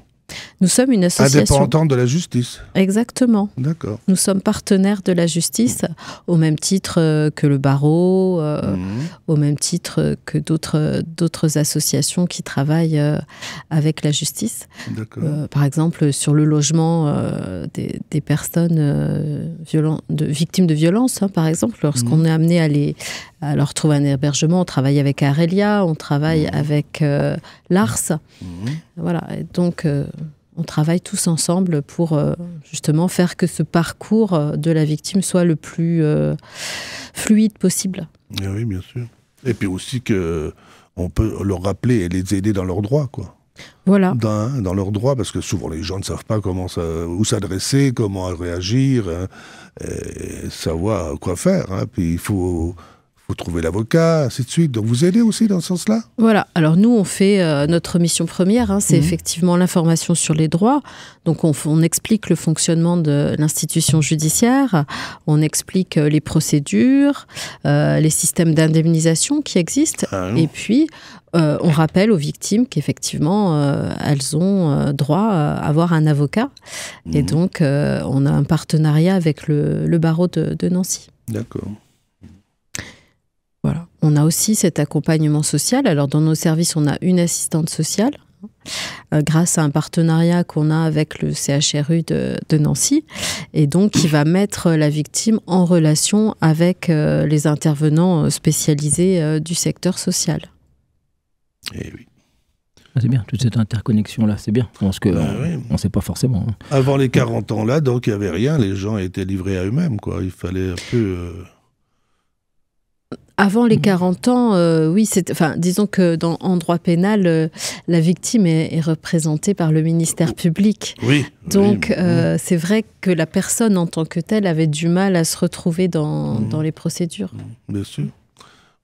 Nous sommes une association
indépendante de la justice.
Exactement.
D'accord.
Nous sommes partenaires de la justice au même titre que le barreau, au même titre que d'autres associations qui travaillent avec la justice.
D'accord.
Par exemple, sur le logement des personnes victimes de violences, hein, par exemple, lorsqu'on est amené à leur trouver un hébergement, on travaille avec Arelia, on travaille avec l'ARS. Voilà, et donc on travaille tous ensemble pour justement faire que ce parcours de la victime soit le plus fluide possible.
Et oui, bien sûr. Et puis aussi qu'on peut leur rappeler et les aider dans leurs droits, quoi.
Voilà.
Dans leurs droits, parce que souvent les gens ne savent pas où s'adresser, comment réagir, savoir quoi faire. Hein. Puis il faut trouver l'avocat, ainsi de suite. Donc vous aidez aussi dans ce sens-là?
Voilà. Alors nous, on fait notre mission première, hein, c'est effectivement l'information sur les droits. Donc on explique le fonctionnement de l'institution judiciaire, on explique les procédures, les systèmes d'indemnisation qui existent, et puis on rappelle aux victimes qu'effectivement, elles ont droit à avoir un avocat. Et donc, on a un partenariat avec le barreau de Nancy.
D'accord.
Voilà. On a aussi cet accompagnement social. Alors, dans nos services, on a une assistante sociale, grâce à un partenariat qu'on a avec le CHRU de Nancy, et donc qui va mettre la victime en relation avec les intervenants spécialisés du secteur social.
Eh oui.
C'est bien, toute cette interconnexion-là, c'est bien. Parce qu'on ne sait pas forcément. Hein.
Avant les 40 ans, là, donc, il n'y avait rien. Les gens étaient livrés à eux-mêmes, quoi. Il fallait un peu...
Avant les 40 ans, oui, disons que en droit pénal, la victime est représentée par le ministère public.
Oui.
Donc, c'est vrai que la personne en tant que telle avait du mal à se retrouver dans les procédures.
Bien sûr.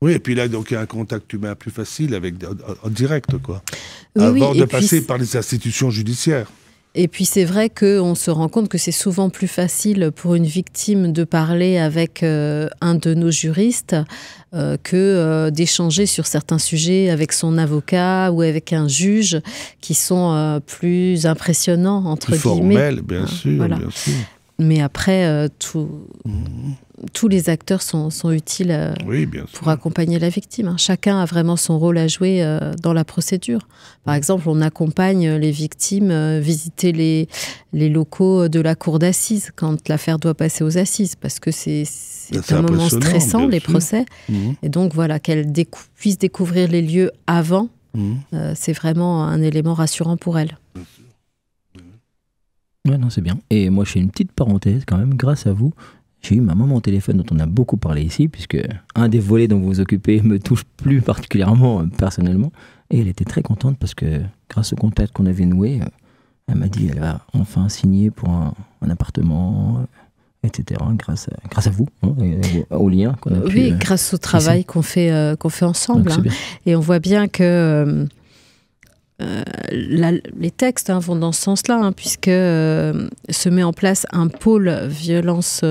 Oui, et puis là, donc, il y a un contact humain plus facile en direct, quoi. Avant de passer par les institutions judiciaires.
Et puis c'est vrai qu'on se rend compte que c'est souvent plus facile pour une victime de parler avec un de nos juristes que d'échanger sur certains sujets avec son avocat ou avec un juge qui sont plus impressionnants, entre guillemets.
Formels, bien sûr,
voilà.
Bien sûr.
Mais après, tous les acteurs sont utiles pour accompagner la victime. Hein. Chacun a vraiment son rôle à jouer dans la procédure. Par exemple, on accompagne les victimes visiter les locaux de la cour d'assises quand l'affaire doit passer aux assises, parce que c'est un moment stressant, les procès. Et donc, voilà, qu'elles puissent découvrir les lieux avant, c'est vraiment un élément rassurant pour elles.
Ouais, non, c'est bien. Et moi, je fais une petite parenthèse quand même, grâce à vous. J'ai eu ma maman au téléphone dont on a beaucoup parlé ici, puisque un des volets dont vous vous occupez me touche plus particulièrement personnellement. Et elle était très contente parce que grâce au contact qu'on avait noué, elle m'a dit qu'elle a enfin signé pour un appartement, etc. Grâce à vous, hein, et au lien qu'on a pu...
Oui, grâce au travail qu'on fait ensemble. Donc, hein. Et on voit bien que... les textes vont dans ce sens-là, puisque se met en place un pôle violence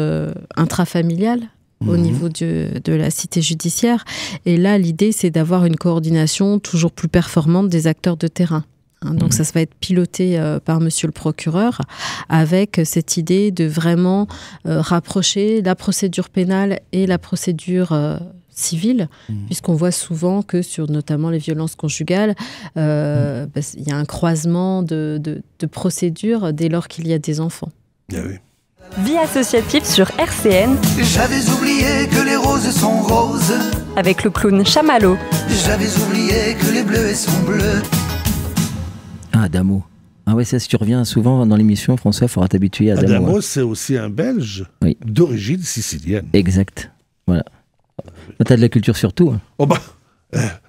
intrafamiliale au niveau de la cité judiciaire. Et là, l'idée, c'est d'avoir une coordination toujours plus performante des acteurs de terrain. Donc ça va être piloté par monsieur le procureur, avec cette idée de vraiment rapprocher la procédure pénale et la procédure civile, puisqu'on voit souvent que sur notamment les violences conjugales, y a un croisement de procédures dès lors qu'il y a des enfants.
Ah oui.
Vie associative sur RCN.
J'avais oublié que les roses sont roses.
Avec le clown Chamallow.
J'avais oublié que les bleus sont bleus.
Ah, Adamo. Ah ouais, ça, si tu reviens souvent dans l'émission, François, il faudra t'habituer à Adamo.
Adamo,
Ouais.
c'est aussi un Belge d'origine sicilienne.
Exact. Voilà. T'as de la culture sur tout. Hein.
Oh bah,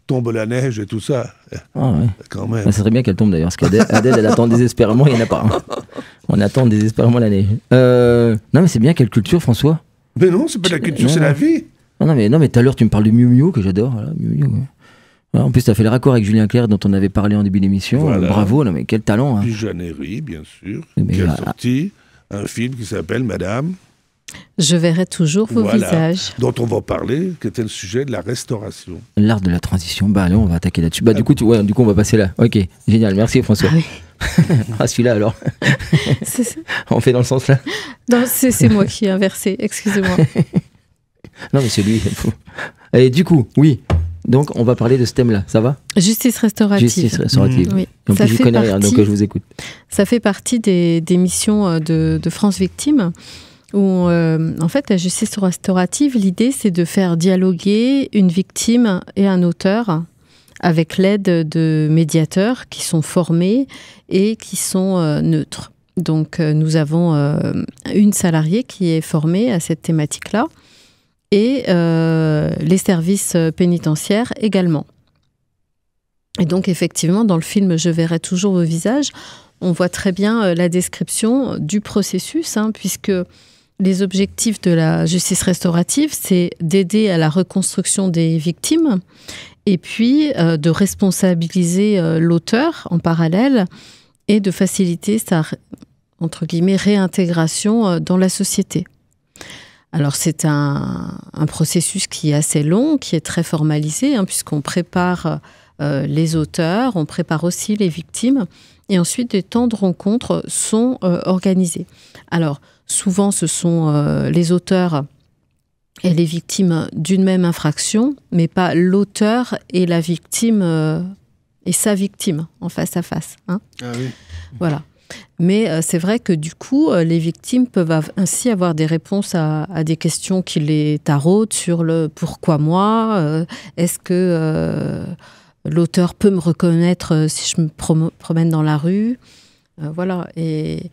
tombe la neige et tout ça,
Ah ouais.
quand même.
Ça serait bien qu'elle tombe d'ailleurs, parce qu'Adèle, elle attend désespérément, il n'y en a pas. Hein. On attend désespérément la neige. Non, mais c'est bien, quelle culture, François?
Mais non, c'est pas la culture, c'est la vie.
Non, mais tout à l'heure, tu me parles de Miu Miu, que j'adore. Voilà, Miu Miu, ouais. En plus, tu as fait le raccord avec Julien Clerc, dont on avait parlé en début d'émission.
Voilà.
Bravo, non, mais quel talent. Hein.
Puis Jeannery, bien sûr,
Mais
qui a sorti un film qui s'appelle Madame.
Je verrai toujours vos visages.
Dont on va parler, qui était le sujet de la restauration.
L'art de la transition. Bah, allez, on va attaquer là-dessus. Bah, du coup, on va passer là. Ok, génial. Merci, François.
Ah oui.
Ah, celui-là, alors. On fait dans le sens là.
Non, c'est moi qui ai inversé, excusez-moi.
Non, mais c'est lui. Allez, du coup, oui. Donc, on va parler de ce thème-là. Ça va?
Justice restaurative.
Justice restaurative.
Oui.
En plus, je connais rien, donc je vous écoute.
Ça fait partie des missions de France Victime, où, en fait, la justice restaurative, l'idée, c'est de faire dialoguer une victime et un auteur avec l'aide de médiateurs qui sont formés et qui sont neutres. Donc, nous avons une salariée qui est formée à cette thématique-là, et les services pénitentiaires également. Et donc, effectivement, dans le film « Je verrai toujours vos visages », on voit très bien la description du processus, puisque les objectifs de la justice restaurative, c'est d'aider à la reconstruction des victimes et puis de responsabiliser l'auteur en parallèle et de faciliter sa, entre guillemets, réintégration dans la société. Alors, c'est un processus qui est assez long, qui est très formalisé, puisqu'on prépare les auteurs, on prépare aussi les victimes, et ensuite des temps de rencontres sont organisés. Alors, souvent, ce sont les auteurs et les victimes d'une même infraction, mais pas l'auteur et la victime et sa victime en face à face. Ah oui. Voilà. Mais c'est vrai que du coup, les victimes peuvent ainsi avoir des réponses à des questions qui les taraudent sur le pourquoi moi, est-ce que l'auteur peut me reconnaître si je me promène dans la rue, voilà. Et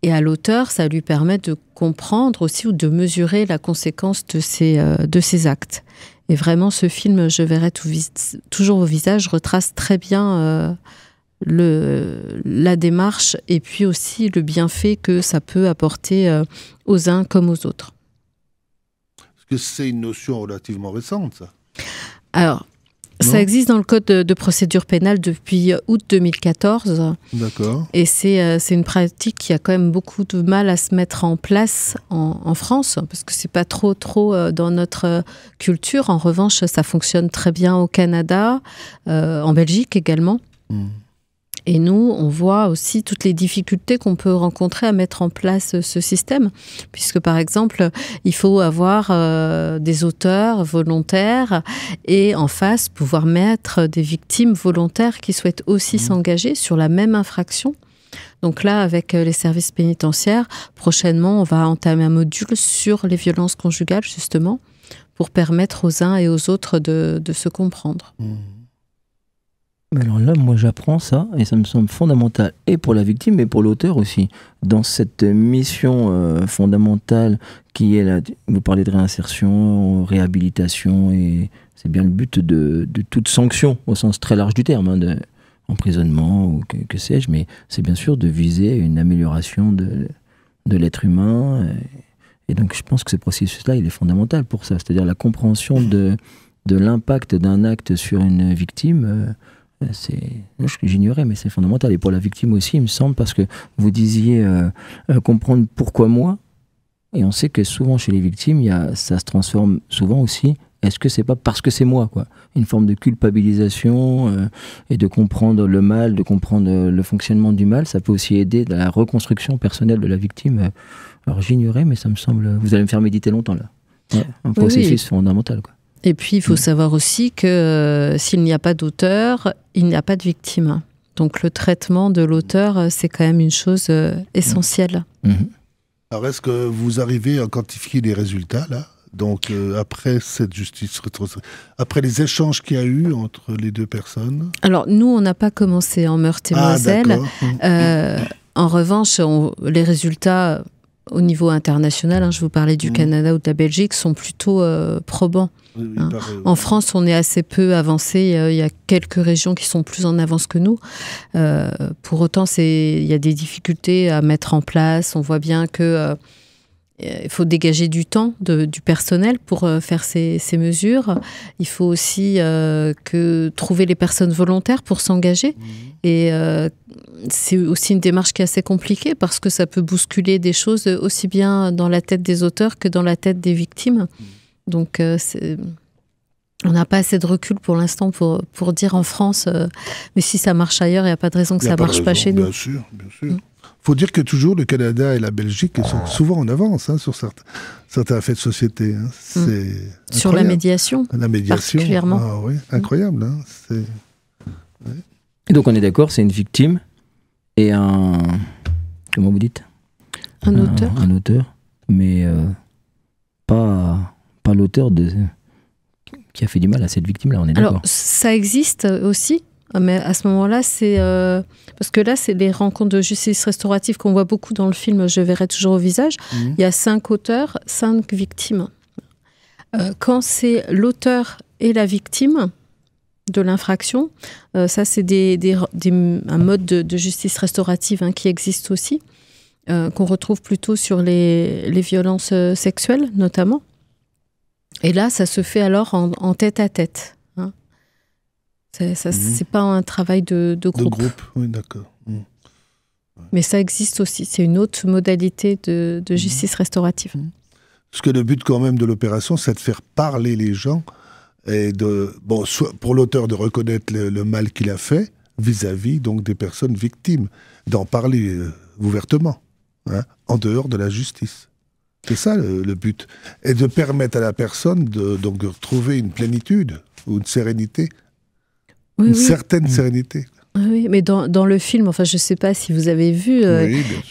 à l'auteur, ça lui permet de comprendre aussi ou de mesurer la conséquence de ses actes. Et vraiment, ce film « Je verrai toujours vos visages » retrace très bien la démarche et puis aussi le bienfait que ça peut apporter aux uns comme aux autres.
Est-ce que c'est une notion relativement récente, ça?
Alors, ça existe dans le code de procédure pénale depuis août 2014.
D'accord.
Et c'est une pratique qui a quand même beaucoup de mal à se mettre en place en France, parce que c'est pas trop dans notre culture. En revanche, ça fonctionne très bien au Canada, en Belgique également. Et nous, on voit aussi toutes les difficultés qu'on peut rencontrer à mettre en place ce système. Puisque, par exemple, il faut avoir des auteurs volontaires et en face, pouvoir mettre des victimes volontaires qui souhaitent aussi s'engager sur la même infraction. Donc là, avec les services pénitentiaires, prochainement, on va entamer un module sur les violences conjugales, justement, pour permettre aux uns et aux autres de se comprendre.
Alors là, moi j'apprends ça et ça me semble fondamental et pour la victime et pour l'auteur aussi. Dans cette mission fondamentale qui est là, vous parlez de réinsertion, réhabilitation, et c'est bien le but de toute sanction au sens très large du terme, de emprisonnement ou que sais-je, mais c'est bien sûr de viser une amélioration de l'être humain. Et donc je pense que ce processus-là, il est fondamental pour ça, c'est-à-dire la compréhension de l'impact d'un acte sur une victime. J'ignorais, mais c'est fondamental. Et pour la victime aussi, il me semble, parce que vous disiez comprendre pourquoi moi, et on sait que souvent chez les victimes, ça se transforme souvent aussi. Est-ce que c'est pas parce que c'est moi, quoi? Une forme de culpabilisation et de comprendre le mal, de comprendre le fonctionnement du mal, ça peut aussi aider dans la reconstruction personnelle de la victime. Alors j'ignorais, mais ça me semble. Vous allez me faire méditer longtemps là. Ouais, un processus fondamental, quoi.
Et puis, il faut savoir aussi que s'il n'y a pas d'auteur, il n'y a pas de victime. Donc, le traitement de l'auteur, c'est quand même une chose essentielle.
Alors, est-ce que vous arrivez à quantifier les résultats, là? Donc, après cette justice après les échanges qu'il y a eu entre les deux personnes?
Alors, nous, on n'a pas commencé en Meurthe-et-Moselle. En revanche, les résultats au niveau international, je vous parlais du Canada ou de la Belgique, sont plutôt probants.
Oui,
En France, on est assez peu avancé. Il y a quelques régions qui sont plus en avance que nous. Pour autant, il y a des difficultés à mettre en place. On voit bien que il faut dégager du temps du personnel pour faire ces mesures. Il faut aussi trouver les personnes volontaires pour s'engager. Et c'est aussi une démarche qui est assez compliquée parce que ça peut bousculer des choses aussi bien dans la tête des auteurs que dans la tête des victimes. Donc, on n'a pas assez de recul pour l'instant pour dire en France, mais si ça marche ailleurs, il n'y a pas de raison que ça ne marche pas chez nous.
Bien sûr, bien sûr. Faut dire que toujours le Canada et la Belgique sont souvent en avance sur certains faits de société.
Sur la médiation.
La médiation,
particulièrement.
Ah, oui, incroyable.
Et donc on est d'accord, c'est une victime et un... Comment vous dites?
Un auteur.
Un auteur, mais pas l'auteur qui a fait du mal à cette victime-là, on est d'accord.
Alors, ça existe aussi, mais à ce moment-là, c'est... parce que là, c'est les rencontres de justice restaurative qu'on voit beaucoup dans le film « Je verrai toujours au visage ». Il y a 5 auteurs, 5 victimes. Quand c'est l'auteur et la victime de l'infraction, ça, c'est un mode de justice restaurative qui existe aussi, qu'on retrouve plutôt sur les violences sexuelles, notamment. Et là, ça se fait alors en tête-à-tête. C'est pas un travail de groupe.
De groupe, oui, d'accord.
Mais ça existe aussi. C'est une autre modalité de justice restaurative.
Parce que le but quand même de l'opération, c'est de faire parler les gens et soit pour l'auteur de reconnaître le mal qu'il a fait vis-à-vis donc des personnes victimes, d'en parler ouvertement, en dehors de la justice. C'est ça le but. Et de permettre à la personne de retrouver une plénitude ou une sérénité. Une certaine sérénité.
Oui, mais dans le film, enfin, je ne sais pas si vous avez vu,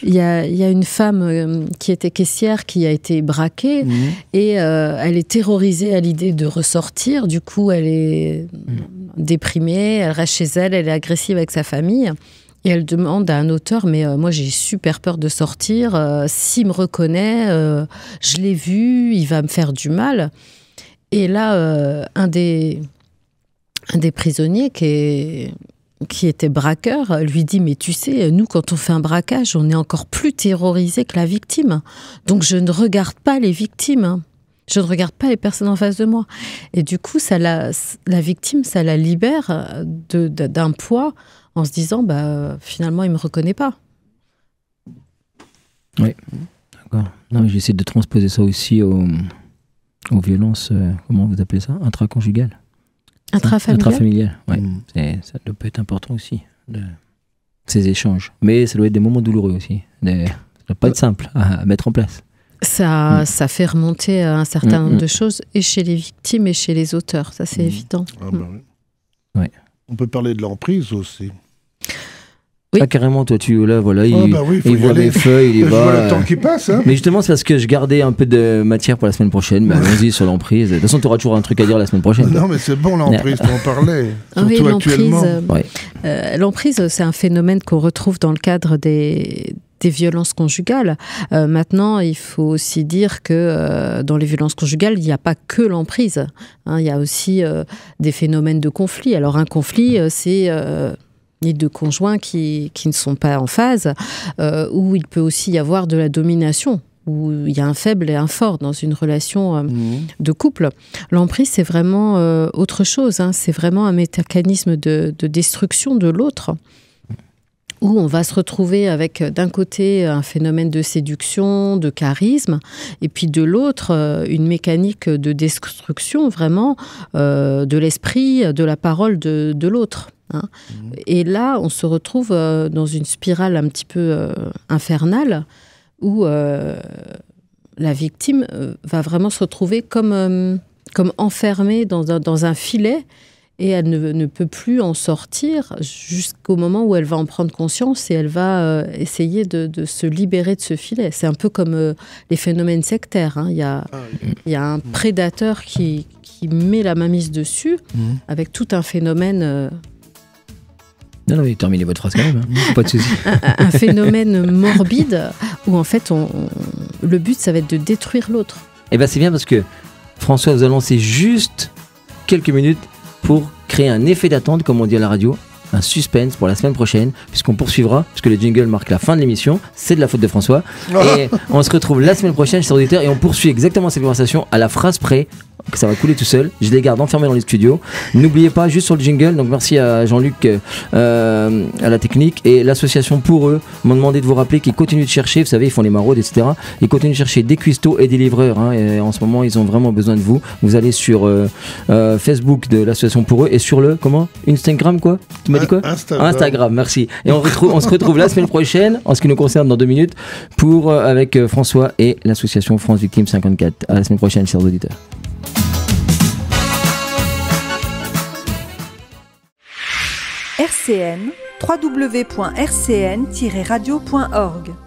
il y a une femme qui était caissière qui a été braquée et elle est terrorisée à l'idée de ressortir. Du coup, elle est déprimée, elle reste chez elle, elle est agressive avec sa famille. Et elle demande à un auteur, mais moi j'ai super peur de sortir, s'il me reconnaît, je l'ai vu, il va me faire du mal. Et là, un des prisonniers qui était braqueur lui dit, mais tu sais, nous quand on fait un braquage, on est encore plus terrorisé que la victime. Donc je ne regarde pas les victimes, je ne regarde pas les personnes en face de moi. Et du coup, la victime, ça la libère d'un poids, en se disant, finalement, il ne me reconnaît pas.
Oui, d'accord. Non, j'essaie de transposer ça aussi aux violences, comment vous appelez ça? Intraconjugales. Intrafamiliales, oui. Ça doit être important aussi, ces échanges. Mais ça doit être des moments douloureux aussi. Ça ne doit pas être simple à mettre en place.
Ça fait remonter un certain nombre de choses, et chez les victimes et chez les auteurs, ça c'est évident.
Ah oui. Ouais. On peut parler de l'emprise aussi.
Oui.
Ah, carrément, toi, il voit
aller.
les feuilles, il y va.
Je vois le temps qui passe.
Mais justement, c'est parce que je gardais un peu de matière pour la semaine prochaine. Mais allons-y sur l'emprise. De toute façon, tu auras toujours un truc à dire la semaine prochaine.
Non, mais c'est bon, l'emprise, pour en parler. Surtout actuellement.
L'emprise, c'est un phénomène qu'on retrouve dans le cadre des violences conjugales. Maintenant, il faut aussi dire que dans les violences conjugales, il n'y a pas que l'emprise. Il y a aussi des phénomènes de conflit. Alors, un conflit, c'est... les deux conjoints qui ne sont pas en phase, où il peut aussi y avoir de la domination, où il y a un faible et un fort dans une relation de couple. L'emprise, c'est vraiment autre chose. C'est vraiment un mécanisme de destruction de l'autre, où on va se retrouver avec d'un côté un phénomène de séduction, de charisme, et puis de l'autre une mécanique de destruction vraiment de l'esprit, de la parole de l'autre. Et là, on se retrouve dans une spirale un petit peu infernale où la victime va vraiment se retrouver comme enfermée dans un filet et elle ne peut plus en sortir jusqu'au moment où elle va en prendre conscience et elle va essayer de se libérer de ce filet. C'est un peu comme les phénomènes sectaires. Hein. Il y a un prédateur qui met la mainmise dessus avec tout un phénomène...
Non, mais terminez votre phrase quand même, hein. Pas de souci.
Un phénomène morbide où en fait, le but, ça va être de détruire l'autre.
Et bien c'est bien parce que François vous a lancé juste quelques minutes pour créer un effet d'attente, comme on dit à la radio, un suspense pour la semaine prochaine, puisqu'on poursuivra, puisque le jingle marque la fin de l'émission, c'est de la faute de François. Et on se retrouve la semaine prochaine, chers auditeurs, et on poursuit exactement cette conversation à la phrase près, que ça va couler tout seul. Je les garde enfermés dans les studios. N'oubliez pas, juste sur le jingle, donc merci à Jean-Luc à la technique, et l'association Pour Eux m'ont demandé de vous rappeler qu'ils continuent de chercher, vous savez, ils font les maraudes, etc. Ils continuent de chercher des cuistots et des livreurs, hein, et en ce moment, ils ont vraiment besoin de vous. Vous allez sur Facebook de l'association Pour Eux et sur le, Instagram, quoi? Tu m'as dit quoi? Instagram, merci. Et on se retrouve la semaine prochaine, en ce qui nous concerne dans 2 minutes, avec François et l'association France Victime 54. À la semaine prochaine, chers auditeurs.
RCN, www.rcn-radio.org